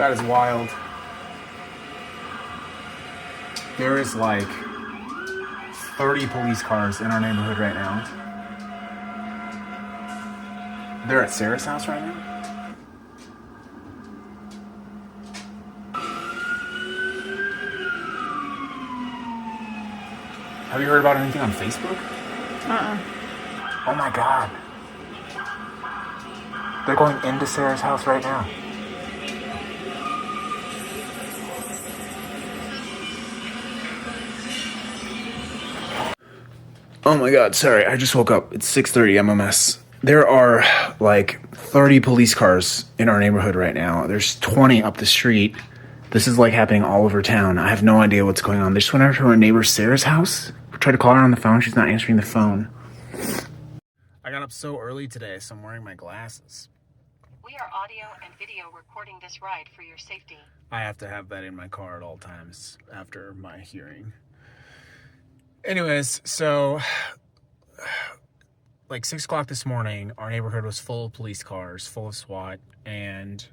That is wild. There is like 30 police cars in our neighborhood right now. They're at Sarah's house right now. Have you heard about anything on Facebook? Oh my God. They're going into Sarah's house right now. Oh my God, sorry, I just woke up. It's 6:30, I'm a mess. There are like 30 police cars in our neighborhood right now. There's 20 up the street. This is like happening all over town. I have no idea what's going on. They just went over to our neighbor Sarah's house. We tried to call her on the phone. She's not answering the phone. I got up so early today, so I'm wearing my glasses. We are audio and video recording this ride for your safety. I have to have that in my car at all times after my hearing. Anyways, so like 6 o'clock this morning, our neighborhood was full of police cars, full of SWAT. And,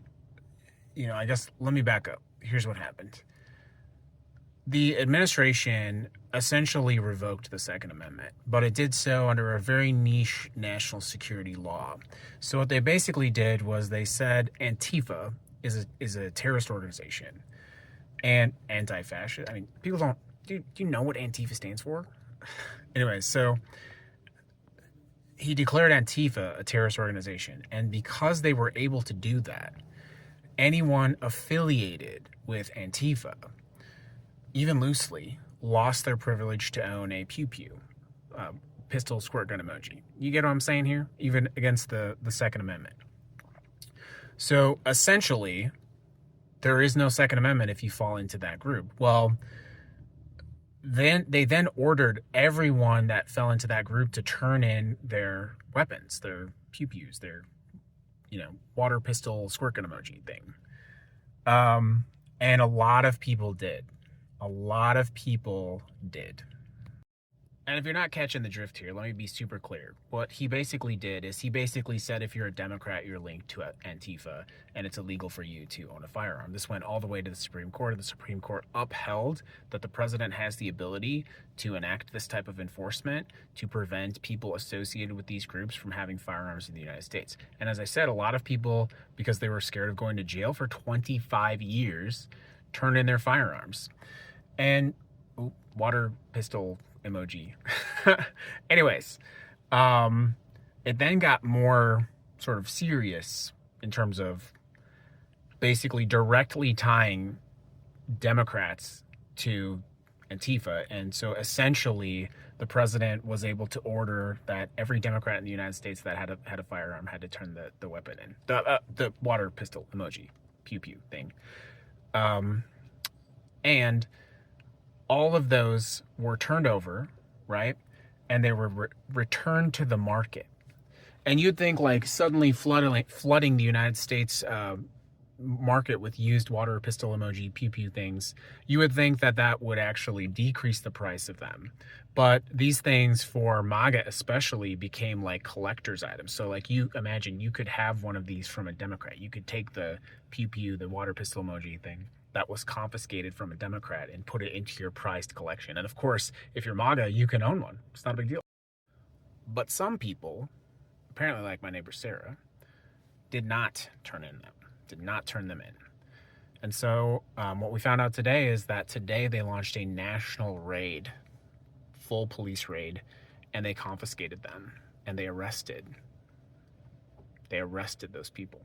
I guess let me back up. Here's what happened. The administration essentially revoked the Second Amendment, but it did so under a very niche national security law. So what they basically did was they said Antifa is a terrorist organization and anti-fascist. I mean, people don't. Do you know what Antifa stands for? Anyways, so he declared Antifa a terrorist organization. And because they were able to do that, anyone affiliated with Antifa, even loosely, lost their privilege to own a pew-pew, pistol squirt gun emoji. You get what I'm saying here? Even against the Second Amendment. So essentially, there is no Second Amendment if you fall into that group. Well, then they ordered everyone that fell into that group to turn in their weapons, their pew-pews, their, water pistol squirt gun emoji thing. And a lot of people did. And if you're not catching the drift here, let me be super clear. What he basically did is he basically said if you're a Democrat, you're linked to Antifa, and it's illegal for you to own a firearm. This went all the way to the Supreme Court. The Supreme Court upheld that the president has the ability to enact this type of enforcement to prevent people associated with these groups from having firearms in the United States. And as I said, a lot of people, because they were scared of going to jail for 25 years, turned in their firearms. And water pistol emoji. Anyways, it then got more sort of serious in terms of basically directly tying Democrats to Antifa. And so essentially the president was able to order that every Democrat in the United States that had a firearm had to turn the weapon in, the water pistol emoji pew pew thing. And all of those were turned over, right? And they were returned to the market. And you'd think like suddenly flooding the United States market with used water pistol emoji pew pew things, you would think that would actually decrease the price of them. But these things for MAGA especially became like collector's items. So like you imagine you could have one of these from a Democrat. You could take the pew pew, the water pistol emoji thing that was confiscated from a Democrat and put it into your prized collection. And of course, if you're MAGA, you can own one. It's not a big deal. But some people, apparently like my neighbor Sarah, did not turn them in. And so what we found out today is that today they launched a national raid, full police raid, and they confiscated them and they arrested those people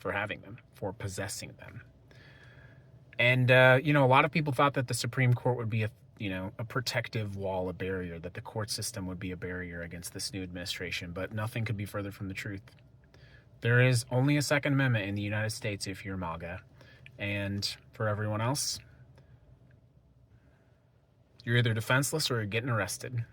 for having them, for possessing them. And, a lot of people thought that the Supreme Court would be a protective wall, a barrier, that the court system would be a barrier against this new administration, but nothing could be further from the truth. There is only a Second Amendment in the United States if you're MAGA. And for everyone else, you're either defenseless or you're getting arrested.